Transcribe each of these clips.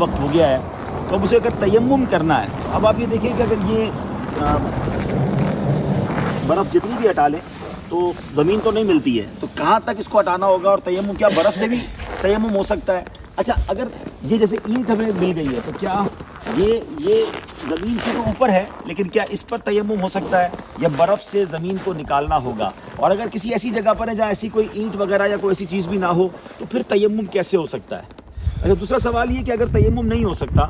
وقت ہو گیا ہے تو اب اسے اگر تیمم کرنا ہے، اب آپ یہ دیکھیں کہ اگر یہ برف جتنی بھی ہٹا لیں تو زمین تو نہیں ملتی ہے، تو کہاں تک اس کو ہٹانا ہوگا؟ اور تیمم کیا برف سے بھی تیمم ہو سکتا ہے؟ اچھا، اگر یہ جیسے اینٹ ہمیں مل گئی ہے تو کیا یہ زمین سے تو اوپر ہے، لیکن کیا اس پر تیمم ہو سکتا ہے یا برف سے زمین کو نکالنا ہوگا؟ اور اگر کسی ایسی جگہ پر ہے جہاں ایسی کوئی اینٹ وغیرہ یا کوئی ایسی چیز بھی نہ ہو تو پھر تیمم کیسے ہو سکتا ہے؟ اچھا، دوسرا سوال یہ کہ اگر تیمم نہیں ہو سکتا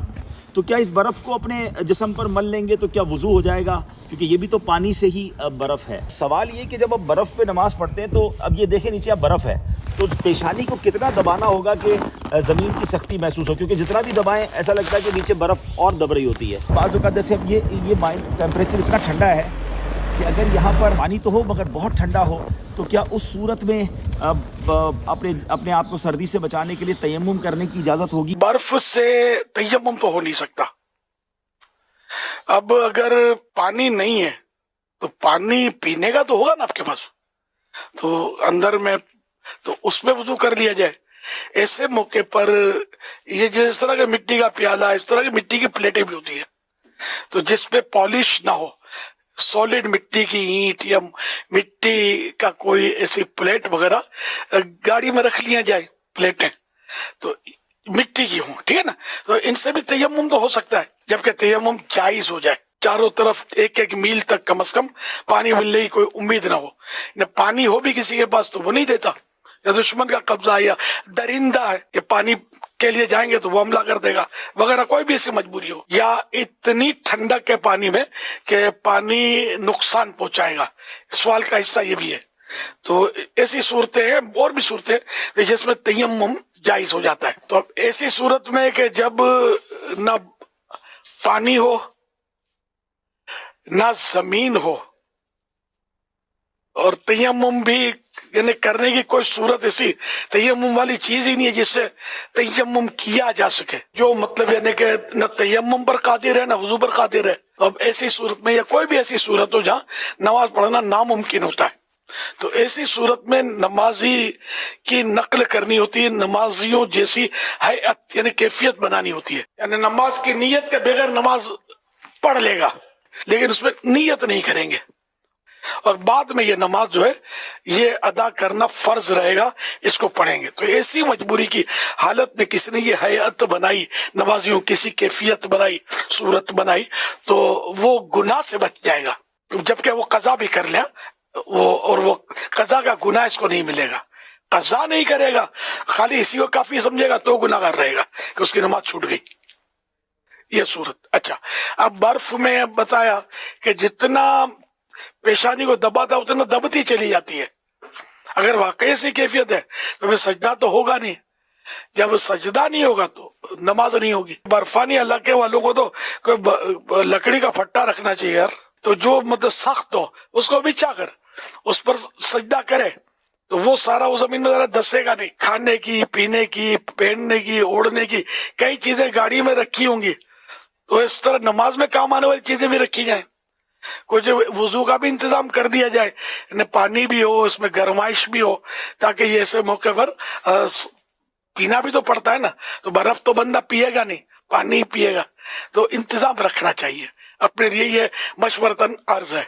تو کیا اس برف کو اپنے جسم پر مل لیں گے تو کیا وضو ہو جائے گا؟ کیونکہ یہ بھی تو پانی سے ہی برف ہے۔ سوال یہ کہ جب آپ برف پہ نماز پڑھتے ہیں تو اب یہ دیکھیں نیچے اب برف ہے تو پیشانی کو کتنا دبانا ہوگا کہ زمین کی سختی محسوس ہو، کیونکہ جتنا بھی دبائیں ایسا لگتا ہے کہ نیچے برف اور دب رہی ہوتی ہے۔ بعض اوقات جیسے اب یہ ٹیمپریچر اتنا ٹھنڈا ہے کہ اگر یہاں پر پانی تو ہو مگر بہت ٹھنڈا ہو تو کیا اس صورت میں اپنے آپ کو سردی سے بچانے کے لیے تیمم کرنے کی اجازت ہوگی؟ برف سے تیمم تو ہو نہیں سکتا۔ اب اگر پانی نہیں ہے تو پانی پینے کا تو ہوگا نا آپ کے پاس، تو اندر میں تو اس میں وضو کر لیا جائے۔ ایسے موقع پر یہ جس طرح کے مٹی کا پیالہ، اس طرح کی مٹی کی پلیٹیں بھی ہوتی ہیں تو جس پہ پالش نہ ہو، سالڈ مٹی کی اینٹ یا مٹی کا کوئی ایسی پلیٹ وغیرہ گاڑی میں رکھ لیا جائے، پلیٹیں تو مٹی کی ہوں، ٹھیک ہے نا، تو ان سے بھی تیمم تو ہو سکتا ہے، جبکہ تیمم جائز ہو جائے۔ چاروں طرف ایک میل تک کم از کم پانی ملنے کی کوئی امید نہ ہو۔ نہ پانی ہو بھی کسی کے پاس تو وہ نہیں دیتا، یا دشمن کا قبضہ ہے یا درندہ ہے کہ پانی کے لیے جائیں گے تو وہ حملہ کر دے گا وغیرہ، کوئی بھی ایسی مجبوری ہو، یا اتنی ٹھنڈک ہے پانی میں کہ پانی نقصان پہنچائے گا، سوال کا حصہ یہ بھی ہے۔ تو ایسی صورتیں ہیں، اور بھی صورتیں جس میں تیمم جائز ہو جاتا ہے۔ تو اب ایسی صورت میں کہ جب نہ پانی ہو نہ زمین ہو اور تیمم بھی یعنی کرنے کی کوئی صورت، ایسی تیمم والی چیز ہی نہیں ہے جس سے تیمم کیا جا سکے، جو مطلب یعنی کہ نہ تیمم پر قادر ہے نہ وضو پر قادر ہے، اب ایسی صورت میں یا کوئی بھی ایسی صورت ہو جہاں نماز پڑھنا ناممکن ہوتا ہے، تو ایسی صورت میں نمازی کی نقل کرنی ہوتی ہے، نمازیوں جیسی ہیئت یعنی کیفیت بنانی ہوتی ہے، یعنی نماز کی نیت کے بغیر نماز پڑھ لے گا لیکن اس میں نیت نہیں کریں گے، اور بعد میں یہ نماز جو ہے یہ ادا کرنا فرض رہے گا، اس کو پڑھیں گے۔ تو ایسی مجبوری کی حالت میں کسی نے یہ ہیئت بنائی، نمازیوں کسی کیفیت بنائی، صورت بنائی، تو وہ گناہ سے بچ جائے گا، جبکہ وہ قضا بھی کر لیا، اور وہ قضا کا گناہ اس کو نہیں ملے گا، قضا نہیں کرے گا، خالی اسی کو کافی سمجھے گا تو گناہ گار رہے گا کہ اس کی نماز چھوٹ گئی، یہ صورت۔ اچھا، اب برف میں بتایا کہ جتنا پیشانی کو دباتا اتنا دبتی چلی جاتی ہے، اگر واقعی سے کیفیت ہے تو پھر سجدہ تو ہوگا نہیں، جب سجدہ نہیں ہوگا تو نماز نہیں ہوگی۔ برفانی علاقے والوں کو تو کوئی لکڑی کا پھٹا رکھنا چاہیے یار، تو جو مطلب سخت ہو اس کو بچھا کر اس پر سجدہ کرے تو وہ سارا اس زمین میں ذرا دسے گا نہیں۔ کھانے کی، پینے کی، پہننے کی، اوڑھنے کی کئی چیزیں گاڑی میں رکھی ہوں گی، تو اس طرح نماز میں کام آنے والی چیزیں بھی رکھی جائیں، کچھ وضو کا بھی انتظام کر دیا جائے، یعنی پانی بھی ہو، اس میں گرمائش بھی ہو، تاکہ یہ ایسے موقع پر پینا بھی تو پڑتا ہے نا، تو برف تو بندہ پیے گا نہیں، پانی پیے گا، تو انتظام رکھنا چاہیے۔ اپنے لیے یہ مشورتاً عرض ہے۔